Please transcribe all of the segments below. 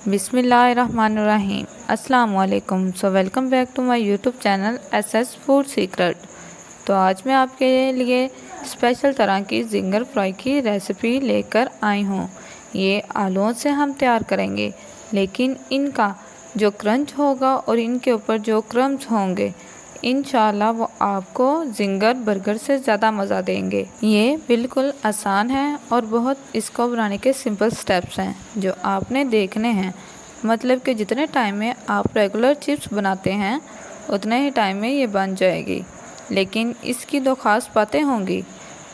बिस्मिल्लाहिर्रहमानिर्रहीम। अस्सलाम वालेकुम। So welcome back to my YouTube channel SS Food Secret. तो आज मैं आपके लिए स्पेशल तरह की जिंगर फ्राई की रेसिपी लेकर आई हूँ। ये आलूओं से हम तैयार करेंगे, लेकिन इनका जो क्रंच होगा और इनके ऊपर जो क्रम्स होंगे, इंशाल्लाह वो आपको जिंगर बर्गर से ज़्यादा मज़ा देंगे। ये बिल्कुल आसान है और बहुत इसको बनाने के सिंपल स्टेप्स हैं जो आपने देखने हैं। मतलब कि जितने टाइम में आप रेगुलर चिप्स बनाते हैं उतने ही टाइम में ये बन जाएगी। लेकिन इसकी दो ख़ास बातें होंगी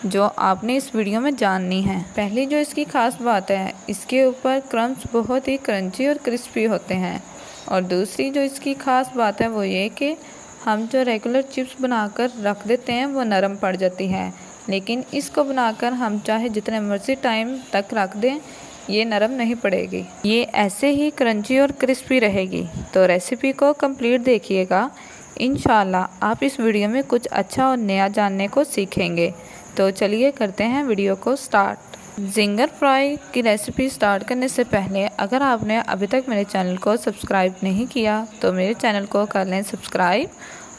जो आपने इस वीडियो में जाननी है। पहली जो इसकी ख़ास बात है, इसके ऊपर क्रम्स बहुत ही क्रंची और क्रिस्पी होते हैं। और दूसरी जो इसकी ख़ास बात है वो ये कि हम जो रेगुलर चिप्स बनाकर रख देते हैं वो नरम पड़ जाती है, लेकिन इसको बनाकर हम चाहे जितने मर्ज़ी टाइम तक रख दें ये नरम नहीं पड़ेगी, ये ऐसे ही क्रंची और क्रिस्पी रहेगी। तो रेसिपी को कंप्लीट देखिएगा, इंशाल्लाह आप इस वीडियो में कुछ अच्छा और नया जानने को सीखेंगे। तो चलिए करते हैं वीडियो को स्टार्ट। जिंगर फ्राई की रेसिपी स्टार्ट करने से पहले अगर आपने अभी तक मेरे चैनल को सब्सक्राइब नहीं किया तो मेरे चैनल को कर लें सब्सक्राइब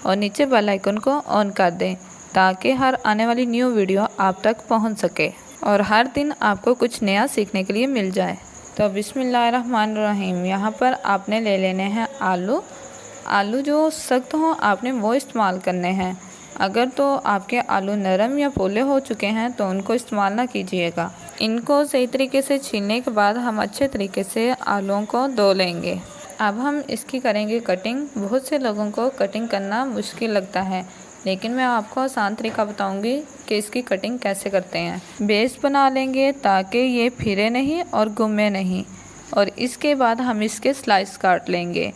और नीचे बेल आइकन को ऑन कर दें ताकि हर आने वाली न्यू वीडियो आप तक पहुंच सके और हर दिन आपको कुछ नया सीखने के लिए मिल जाए। तो बिस्मिल्लाहिर्रहमानिर्रहीम। यहाँ पर आपने ले लेने हैं आलू जो सख्त हों आपने वो इस्तेमाल करने हैं। अगर तो आपके आलू नरम या पोले हो चुके हैं तो उनको इस्तेमाल ना कीजिएगा। इनको सही तरीके से छीलने के बाद हम अच्छे तरीके से आलूओं को धो लेंगे। अब हम इसकी करेंगे कटिंग। बहुत से लोगों को कटिंग करना मुश्किल लगता है, लेकिन मैं आपको आसान तरीका बताऊंगी कि इसकी कटिंग कैसे करते हैं। बेस बना लेंगे ताकि ये फिरे नहीं और घूमे नहीं, और इसके बाद हम इसके स्लाइस काट लेंगे।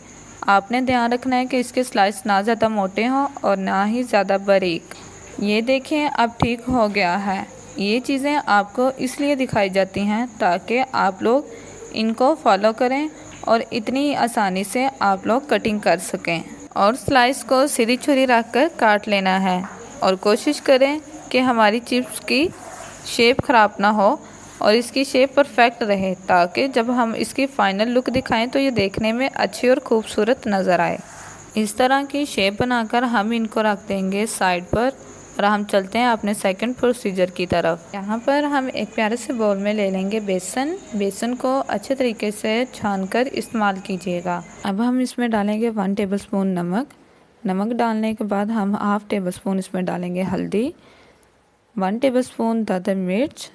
आपने ध्यान रखना है कि इसके स्लाइस ना ज़्यादा मोटे हों और ना ही ज़्यादा बारीक। ये देखें अब ठीक हो गया है। ये चीज़ें आपको इसलिए दिखाई जाती हैं ताकि आप लोग इनको फॉलो करें और इतनी आसानी से आप लोग कटिंग कर सकें। और स्लाइस को सीधी छुरी रख कर काट लेना है और कोशिश करें कि हमारी चिप्स की शेप ख़राब ना हो और इसकी शेप परफेक्ट रहे, ताकि जब हम इसकी फ़ाइनल लुक दिखाएं तो ये देखने में अच्छी और खूबसूरत नज़र आए। इस तरह की शेप बनाकर हम इनको रख देंगे साइड पर और हम चलते हैं अपने सेकंड प्रोसीजर की तरफ। यहाँ पर हम एक प्यारे से बाउल में ले लेंगे बेसन को अच्छे तरीके से छानकर इस्तेमाल कीजिएगा। अब हम इसमें डालेंगे 1 टेबलस्पून नमक डालने के बाद हम हाफ़ टेबल स्पून इसमें डालेंगे हल्दी, 1 टेबलस्पून दादर मिर्च।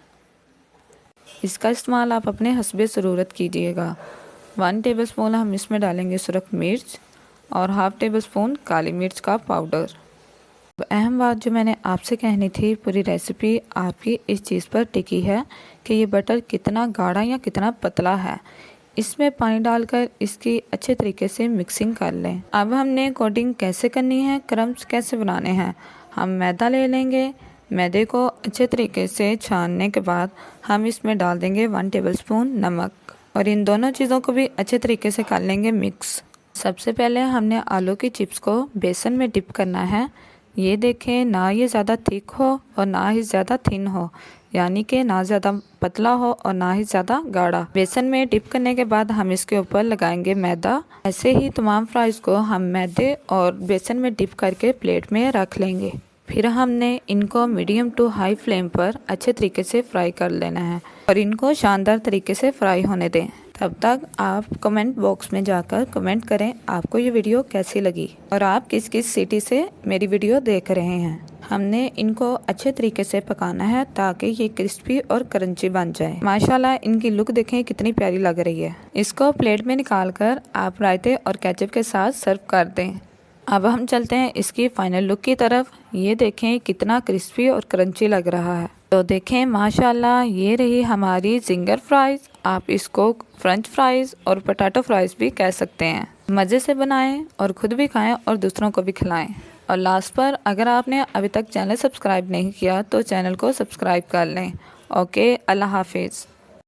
इसका इस्तेमाल आप अपने हस्बे ज़रूरत कीजिएगा। 1 टेबलस्पून हम इसमें डालेंगे सुरख मिर्च और हाफ़ टेबल स्पून काली मिर्च का पाउडर। अहम बात जो मैंने आपसे कहनी थी, पूरी रेसिपी आपकी इस चीज़ पर टिकी है कि ये बटर कितना गाढ़ा या कितना पतला है। इसमें पानी डालकर इसकी अच्छे तरीके से मिक्सिंग कर लें। अब हमने कोटिंग कैसे करनी है, क्रम्स कैसे बनाने हैं। हम मैदा ले लेंगे। मैदे को अच्छे तरीके से छानने के बाद हम इसमें डाल देंगे 1 टेबलस्पून नमक और इन दोनों चीज़ों को भी अच्छे तरीके से कर लेंगे मिक्स। सबसे पहले हमने आलू की चिप्स को बेसन में डिप करना है। ये देखें, ना ये ज़्यादा थिक हो और ना ही ज़्यादा थिन हो, यानी कि ना ज़्यादा पतला हो और ना ही ज़्यादा गाढ़ा। बेसन में डिप करने के बाद हम इसके ऊपर लगाएंगे मैदा। ऐसे ही तमाम फ्राइज़ को हम मैदे और बेसन में डिप करके प्लेट में रख लेंगे। फिर हमने इनको मीडियम टू हाई फ्लेम पर अच्छे तरीके से फ्राई कर लेना है और इनको शानदार तरीके से फ्राई होने दें। तब तक आप कमेंट बॉक्स में जाकर कमेंट करें आपको ये वीडियो कैसी लगी और आप किस किस सिटी से मेरी वीडियो देख रहे हैं। हमने इनको अच्छे तरीके से पकाना है ताकि ये क्रिस्पी और क्रंची बन जाए। माशाल्लाह इनकी लुक देखें कितनी प्यारी लग रही है। इसको प्लेट में निकालकर आप रायते और केचप के साथ सर्व कर दें। अब हम चलते हैं इसकी फाइनल लुक की तरफ। ये देखें कितना क्रिस्पी और क्रंची लग रहा है। तो देखें माशाल्लाह ये रही हमारी जिंगर फ्राइज़। आप इसको फ्रेंच फ्राइज़ और पोटैटो फ्राइज़ भी कह सकते हैं। मज़े से बनाएं और ख़ुद भी खाएं और दूसरों को भी खिलाएं। और लास्ट पर अगर आपने अभी तक चैनल सब्सक्राइब नहीं किया तो चैनल को सब्सक्राइब कर लें। ओके, अल्लाह हाफिज़।